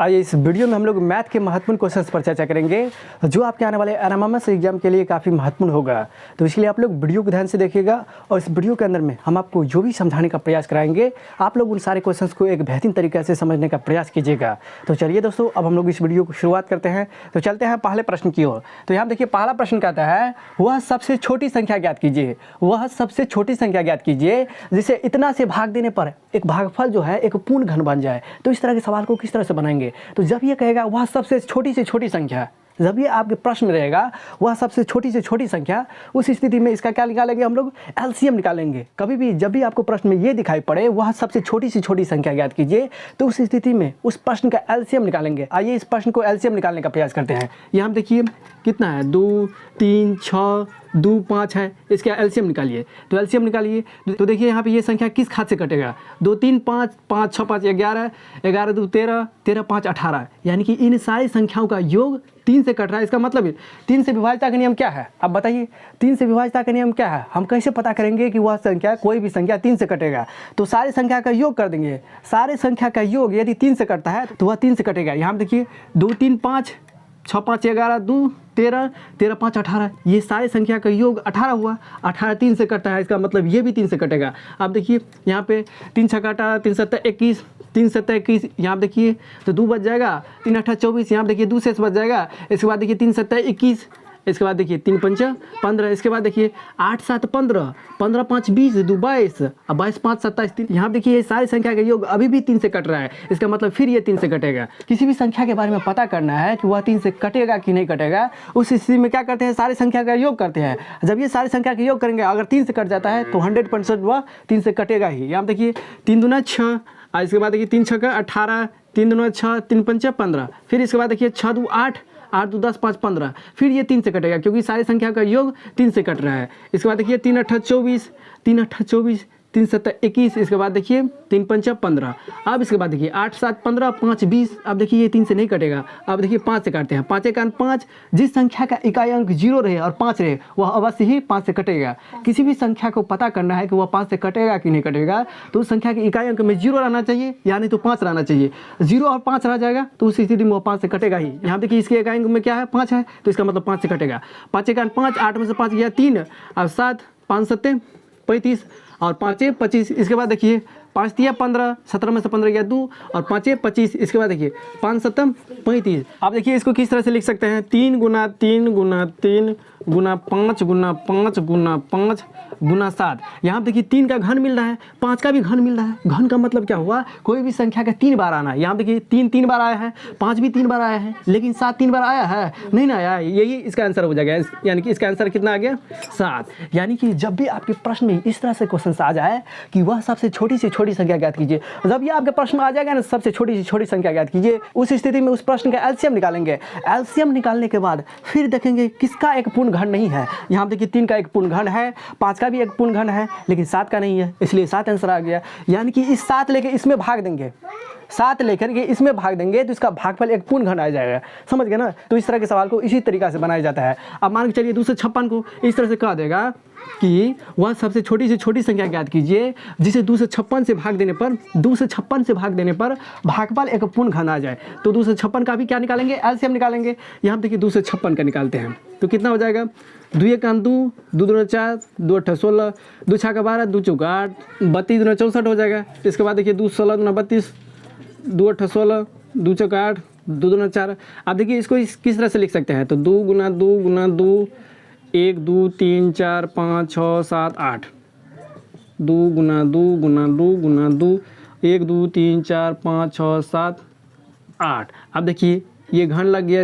आइए इस वीडियो में हम लोग मैथ के महत्वपूर्ण क्वेश्चंस पर चर्चा करेंगे जो आपके आने वाले एनएमएमएस एग्जाम के लिए काफ़ी महत्वपूर्ण होगा। तो इसलिए आप लोग वीडियो को ध्यान से देखिएगा और इस वीडियो के अंदर में हम आपको जो भी समझाने का प्रयास कराएंगे आप लोग उन सारे क्वेश्चंस को एक बेहतरीन तरीके से समझने का प्रयास कीजिएगा। तो चलिए दोस्तों, अब हम लोग इस वीडियो को शुरुआत करते हैं। तो चलते हैं पहले प्रश्न की ओर। तो यहाँ देखिए पहला प्रश्न कहता है वह सबसे छोटी संख्या ज्ञात कीजिए। वह सबसे छोटी संख्या ज्ञात कीजिए जिसे इतना से भाग देने पर एक भागफल जो है एक पूर्ण घन बन जाए। तो इस तरह के सवाल को किस तरह से बनाएंगे? तो जब ये कहेगा वह सबसे छोटी से छोटी संख्या, जब ये आपके प्रश्न में रहेगा वह सबसे छोटी से छोटी संख्या, उस स्थिति में इसका क्या निकालेंगे? हम लोग एलसीएम निकालेंगे। कभी भी जब भी आपको प्रश्न में ये दिखाई पड़े वह सबसे छोटी से छोटी संख्या ज्ञात कीजिए, तो उस स्थिति में उस प्रश्न का एलसीएम निकालेंगे। आइए इस प्रश्न को एलसीएम निकालने का प्रयास करते हैं। यहाँ देखिए कितना है, 2 3 6 2 5 है। इसका एलसीएम निकालिए। तो एलसीएम निकालिए तो देखिए यहाँ पे ये संख्या किस खाते से कटेगा? 2 3 5 5 6 5 11 11 2 13 13 5 18, यानी कि इन सारी संख्याओं का योग 3 से कट रहा है। इसका मतलब 3 से विभाज्यता का नियम क्या है? आप बताइए 3 से विभाज्यता का नियम क्या है? हम कैसे पता करेंगे कि वह संख्या, कोई भी संख्या 3 से कटेगा? तो सारी संख्या का योग कर देंगे। सारे संख्या का योग यदि 3 से कटता है तो वह 3 से कटेगा। यहाँ देखिए 2 3 5 6 5 11 2 13 13 5 18, ये सारे संख्या का योग 18 हुआ। 18 3 से कटता है, इसका मतलब ये भी 3 से कटेगा। अब देखिए यहाँ पे 3 6 18 3 7 21 3 7 21, यहाँ देखिए तो 2 बच जाएगा। 3 8 24, यहाँ देखिए 2 से बच जाएगा। इसके बाद देखिए 3 7 21, इसके बाद देखिए 3 5 15, इसके बाद देखिए 8 7 15 15 5 20 2 22 और 22 5 27 3। यहाँ देखिए ये सारी संख्या का योग अभी भी 3 से कट रहा है। इसका मतलब फिर ये 3 से कटेगा। किसी भी संख्या के बारे में पता करना है कि वह 3 से कटेगा कि नहीं कटेगा, उस स्थिति में क्या करते हैं? सारी संख्या का योग करते हैं। जब ये सारी संख्या का योग करेंगे, अगर 3 से कट जाता है तो 100% वह 3 से कटेगा ही। यहाँ देखिए 3 दूना 6, इसके बाद देखिए 3 6 18, 3 दूना 6 3 5 15, फिर इसके बाद देखिए 6 2 8 8 2 10 5 15, फिर ये 3 से कटेगा क्योंकि सारी संख्या का योग 3 से कट रहा है। इसके बाद देखिए 3 8 24 3 8 24 3 7 21, इसके बाद देखिए 3 5 15। अब इसके बाद देखिए 8 7 15 5 20, अब देखिए ये 3 से नहीं कटेगा। अब देखिए 5 से काटते हैं। 5 1 5, जिस संख्या का इकाई अंक 0 रहे और 5 रहे वह अवश्य ही 5 से कटेगा। किसी भी संख्या को पता करना है कि वह 5 से कटेगा कि नहीं कटेगा, तो उस संख्या के इकाई अंक में 0 रहना चाहिए, यानी तो 5 रहना चाहिए। 0 और 5 रह जाएगा तो उस स्थिति में वह 5 से कटेगा ही। यहाँ देखिए इसके इकाई अंक में क्या है? 5 है, तो इसका मतलब 5 से कटेगा। 5 1 5, 8 में से 5 गया 3 और 7 5 7 35 और 5 25, इसके बाद देखिए 5 3 15, 17 में से 15 गया 2 और 5 25, इसके बाद देखिए 5 7 35। आप देखिए इसको किस तरह से लिख सकते हैं? 3 गुना 3 गुना 3 गुना 5 गुना 5 गुना 5 गुना 7। यहाँ देखिए 3 का घन मिल रहा है, 5 का भी घन मिल रहा है। घन का मतलब क्या हुआ? कोई भी संख्या का 3 बार आना है। यहाँ देखिए 3 3 बार आया है, 5 भी 3 बार आया है, लेकिन 7 3 बार आया है नहीं ना आया है। यही इसका आंसर हो जाएगा। यानी कि इसका आंसर कितना आ गया? 7। यानी कि जब भी आपके प्रश्न में इस तरह से क्वेश्चन आ जाए कि वह सबसे छोटी से छोटी संख्या ज्ञात कीजिए, जब ये आपके प्रश्न में आ जाएगा ना सबसे छोटी से छोटी संख्या ज्ञात कीजिए, उस स्थिति में उस प्रश्न का एलसीएम निकालेंगे। एलसीएम निकालने के बाद फिर देखेंगे किसका एक पूर्ण घन नहीं है। यहाँ देखिए 3 का एक पूर्ण घन है, 5 का भी एक पूर्ण घन है, लेकिन 7 का नहीं है, इसलिए 7 आंसर आ गया। यानी कि इस 7 लेके इसमें भाग देंगे, 7 लेकर के इसमें भाग देंगे तो इसका भागफल एक पूर्ण घन आ जाएगा। समझ गए ना? तो इस तरह के सवाल को इसी तरीका से बनाया जाता है। अब मान के चलिए 256 को इस तरह से कह देगा कि वह सबसे छोटी से छोटी संख्या ज्ञात कीजिए जिसे 256 से भाग देने पर 256 से भाग देने पर भागफल एक पूर्ण घन आ जाए। तो 256 का भी क्या निकालेंगे? एलसीएम निकालेंगे। यहाँ देखिए 256 का निकालते हैं तो कितना हो जाएगा? 2 1 2 2 2 4 2 8 16 2 6 12 2 4 8 32 2 64 हो जाएगा। इसके बाद देखिए 2 16 2 32 2 8 16 2 4 8 2 2 4। आप देखिए इसको किस तरह से लिख सकते हैं? तो 2 गुना 2 गुना 2 1 2 3 4 5 6 7 8, 2 गुना 2 गुना 2 गुना 2 1 2 3 4 5 6 7 8। अब देखिए ये घन लग गया,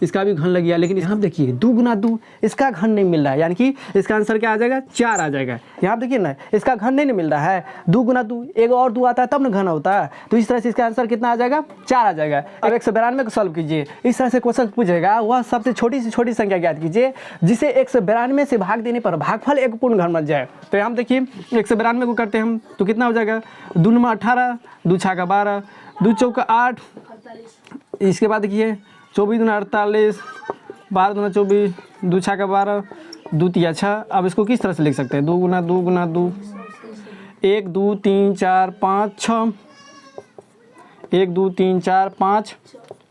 इसका भी घन लग गया, लेकिन यहाँ देखिए 2 गुना 2 इसका घन नहीं मिल रहा है, यानी कि इसका आंसर क्या आ जाएगा? 4 आ जाएगा। यहाँ देखिए ना इसका घन नहीं मिल रहा है। 2 गुना 2 एक और 2 आता है तब ना घन होता है, तो इस तरह से इसका आंसर कितना आ जाएगा? 4 आ जाएगा। अब 192 को सॉल्व कीजिए। इस तरह से क्वेश्चन पूछेगा वह सबसे छोटी से छोटी संख्या ज्ञात कीजिए जिसे 192 से भाग देने पर भागफल एक पूर्ण घन बन जाए। तो यहाँ देखिए 192 को करते हैं हम तो कितना हो जाएगा? 2 9 18 2 6 12 2 4 8, इसके बाद देखिए 24 दूना 48 12 दूना 24 2 6 12 2 3 6। अब इसको किस तरह से लिख सकते हैं? 2 गुना 2 गुना 2 1 2 3 4 5 6 1 2 3 4 5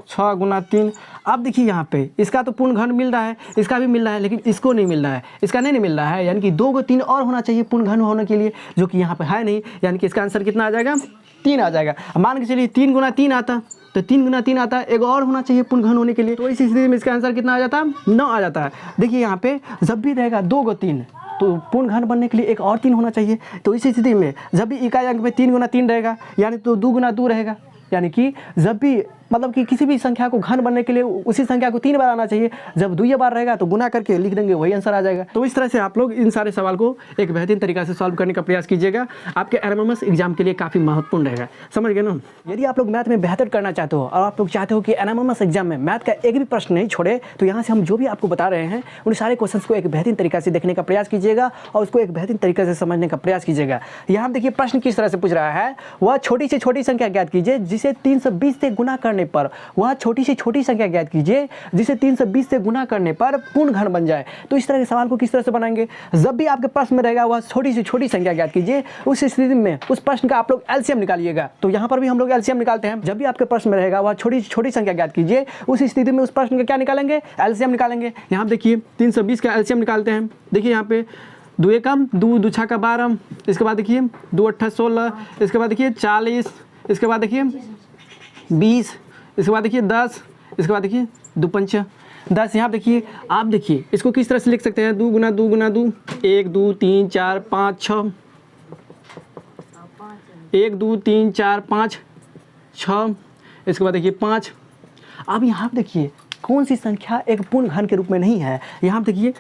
6 गुना 3। अब देखिए यहाँ पे इसका तो पूर्ण घन मिल रहा है, इसका भी मिल रहा है, लेकिन इसको नहीं मिल रहा है, इसका नहीं मिल रहा है, यानी कि 2 को 3 और होना चाहिए पूर्ण घन होने के लिए, जो कि यहाँ पे है नहीं, यानी कि इसका आंसर कितना आ जाएगा 3 आ जाएगा। मान के चलिए 3 गुना 3 आता, तो 3 गुना 3 आता, एक और होना चाहिए पूर्ण घन होने के लिए, तो इस स्थिति में इसका आंसर कितना आ जाता है 9 आ जाता है। देखिए यहाँ पे जब भी रहेगा 2 को 3, तो पूर्ण घन बनने के लिए एक और 3 होना चाहिए, तो इस स्थिति में जब भी इकाई अंक में 3 गुना 3 रहेगा, यानी तो 2 गुना 2 रहेगा, यानी कि जब भी मतलब कि किसी भी संख्या को घन बनने के लिए उसी संख्या को 3 बार आना चाहिए, जब 2 बार रहेगा तो गुना करके लिख देंगे, वही आंसर आ जाएगा। तो इस तरह से आप लोग इन सारे सवाल को एक बेहतरीन तरीका से सॉल्व करने का प्रयास कीजिएगा, आपके एनएमएमएस एग्जाम के लिए काफ़ी महत्वपूर्ण रहेगा, समझ गए ना। यदि आप लोग मैथ में बेहतर करना चाहते हो और आप लोग चाहते हो कि एनएमएमएस एग्जाम में मैथ का एक भी प्रश्न नहीं छोड़े, तो यहाँ से हम जो भी आपको बता रहे हैं उन सारे क्वेश्चन को एक बेहतरीन तरीका से देखने का प्रयास कीजिएगा और उसको एक बेहतरीन तरीके से समझने का प्रयास कीजिएगा। यहाँ देखिए प्रश्न किस तरह से पूछ रहा है, वह छोटी से छोटी संख्या ज्ञात कीजिए जिसे 320 से गुना करने पर, वह छोटी से छोटी संख्या ज्ञात कीजिए जिसे 320 से गुना करने पर पूर्ण घन बन जाए। तो इस तरह के सवाल को किस तरह से बनाएंगे, जब भी आपके प्रश्न में रहेगा वह छोटी से छोटी संख्या ज्ञात कीजिए, उस स्थिति में उस प्रश्न का आप लोग एलसीएम निकालिएगा। तो यहाँ पर भी हम लोग एलसीएम निकालते हैं, जब भी आपके प्रश्न में रहेगा वह छोटी से छोटी संख्या ज्ञात कीजिए, उस स्थिति में उस प्रश्न का क्या निकालेंगे, एलसीएम निकालेंगे। यहाँ देखिए 320 का एलसीएम निकालते हैं। देखिए यहाँ पे 2 एकम 2 2 छक्का 12, इसके बाद देखिए 2 8 16, इसके बाद देखिए 40, इसके बाद देखिए 20, इसके बाद देखिए 10, इसके बाद देखिए 2 पंच 10। यहाँ देखिए आप देखिए इसको किस तरह से लिख सकते हैं, 2 गुना 2 गुना 2, 1 2 3 4 5 6, 1 2 3 4 5 6, इसके बाद देखिए 5। अब यहाँ देखिए कौन सी संख्या एक पूर्ण घन के रूप में नहीं है। यहाँ देखिए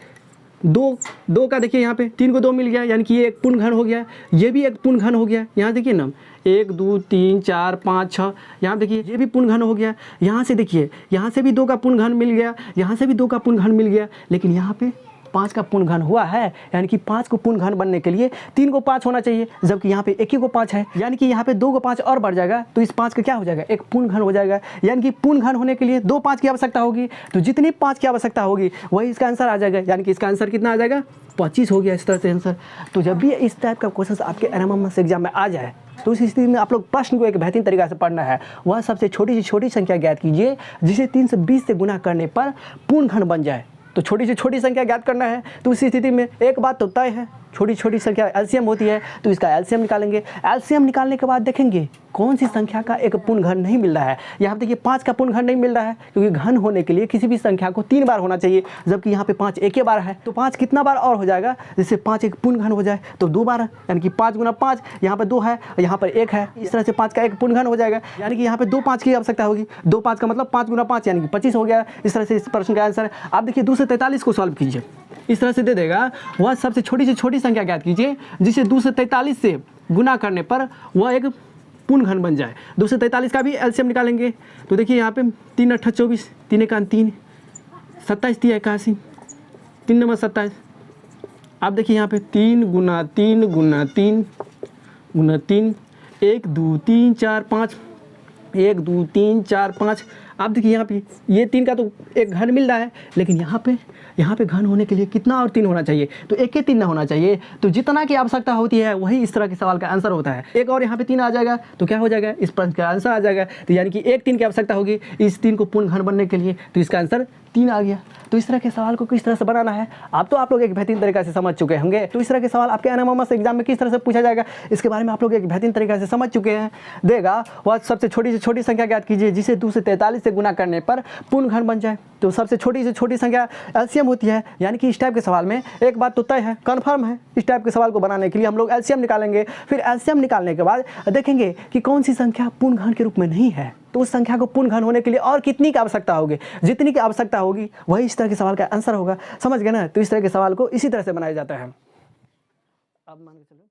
2 का देखिए यहाँ पे 3 को 2 मिल गया, यानी कि ये एक पूर्ण घन हो गया, ये भी एक पूर्ण घन हो गया। यहाँ देखिए ना 1 2 3 4 5 6, यहाँ देखिए ये भी पूर्ण घन हो गया। यहाँ से देखिए यहाँ से भी 2 का पूर्ण घन मिल गया, यहाँ से भी 2 का पूर्ण घन मिल गया, लेकिन यहाँ पे 5 का पूर्ण घन हुआ है, यानी कि 5 को पूर्ण घन बनने के लिए 3 को 5 होना चाहिए, जबकि यहाँ पे 1 ही को 5 है, यानी कि यहाँ पे 2 को 5 और बढ़ जाएगा, तो इस 5 का क्या हो जाएगा, एक पूर्ण घन हो जाएगा। यानी कि पूर्ण घन होने के लिए 2 5 की आवश्यकता होगी, तो जितनी 5 की आवश्यकता होगी वही इसका आंसर आ जाएगा, यानी कि इसका आंसर कितना आ जाएगा 25 हो गया इस तरह से आंसर। तो जब भी इस टाइप का क्वेश्चन आपके एनएमएमएस एग्जाम में आ जाए, तो इस स्थिति में आप लोग प्रश्न को एक बेहतरीन तरीका से पढ़ना है। वह सबसे छोटी से छोटी संख्या ज्ञात कीजिए जिसे 320 से गुना करने पर पूर्ण घन बन जाए। तो छोटी से छोटी संख्या ज्ञात करना है, तो उस स्थिति में एक बात तो तय है, छोटी छोटी संख्या एलसीएम होती है, तो इसका एलसीएम निकालेंगे। एलसीएम निकालने के बाद देखेंगे कौन सी संख्या का एक पूर्ण घन नहीं मिल रहा है। यहाँ देखिए 5 का पूर्ण घन नहीं मिल रहा है, क्योंकि घन होने के लिए किसी भी संख्या को 3 बार होना चाहिए, जबकि यहाँ पे 5 एक ही बार है। तो 5 कितना बार और हो जाएगा, जिससे 5 एक पूर्ण घन हो जाए, तो 2 बार, यानी कि 5 गुना 5, यहाँ पर 2 है, यहाँ पर 1 है, इस तरह से 5 का एक पूर्ण घन हो जाएगा, यानी कि यहाँ पे 2 5 की आवश्यकता होगी। 2 5 का मतलब 5 गुना 5, यानी कि 25 हो गया। इस तरह से इस प्रश्न का आंसर है। आप देखिए 2 से 43 को सॉल्व कीजिए, इस तरह से दे देगा। वह सबसे छोटी से छोटी संख्या ज्ञात कीजिए जिसे 2 से 43 से गुना करने पर वह एक पूर्ण घन बन जाए। 2 से 43 का भी एलसीएम निकालेंगे, तो देखिए यहाँ पे 3 8 24, 3 1 3, 27 3 81, 3 नंबर 27। आप देखिए यहाँ पे 3 गुना 3 गुना 3 गुना 3, 1 2 3 4 5, 1 2 3 4 5। आप देखिए यहाँ पे ये 3 का तो एक घन मिल रहा है, लेकिन यहाँ पे घन होने के लिए कितना और 3 होना चाहिए, तो 1 के 3 ना होना चाहिए। तो जितना की आवश्यकता होती है वही इस तरह के सवाल का आंसर होता है। एक और यहाँ पे 3 आ जाएगा, तो क्या हो जाएगा, इस प्रश्न का आंसर आ जाएगा। तो यानी कि 1 3 की आवश्यकता होगी इस 3 को पूर्ण घन बनने के लिए, तो इसका आंसर 3 आ गया। तो इस तरह के सवाल को किस तरह से बनाना है आप लोग एक बेहतरीन तरीका से समझ चुके होंगे। तो इस तरह के सवाल आपके एनएमएमएस एग्जाम में किस तरह से पूछा जाएगा, इसके बारे में आप लोग एक बेहतरीन तरीका से समझ चुके हैं। देगा वह सबसे छोटी से छोटी संख्या ज्ञात कीजिए जिसे 2 से 43 से गुना करने पर पूर्ण घन बन जाए। तो सबसे छोटी से छोटी संख्या एलसीएम होती है, यानी कि इस टाइप के सवाल में एक बात तो तय है, कन्फर्म है। इस टाइप के सवाल को बनाने के लिए हम लोग एलसीएम निकालेंगे। फिर एलसीएम निकालने के बाद देखेंगे कि कौन सी संख्या पूर्ण घन के रूप में नहीं है, तो उस संख्या को पूर्ण घन होने के लिए और कितनी की आवश्यकता होगी, जितनी की आवश्यकता होगी वही इस तरह के सवाल का आंसर होगा। समझ गए ना। तो इस तरह के सवाल को इसी तरह से बनाया जाता है। अब मान के चलो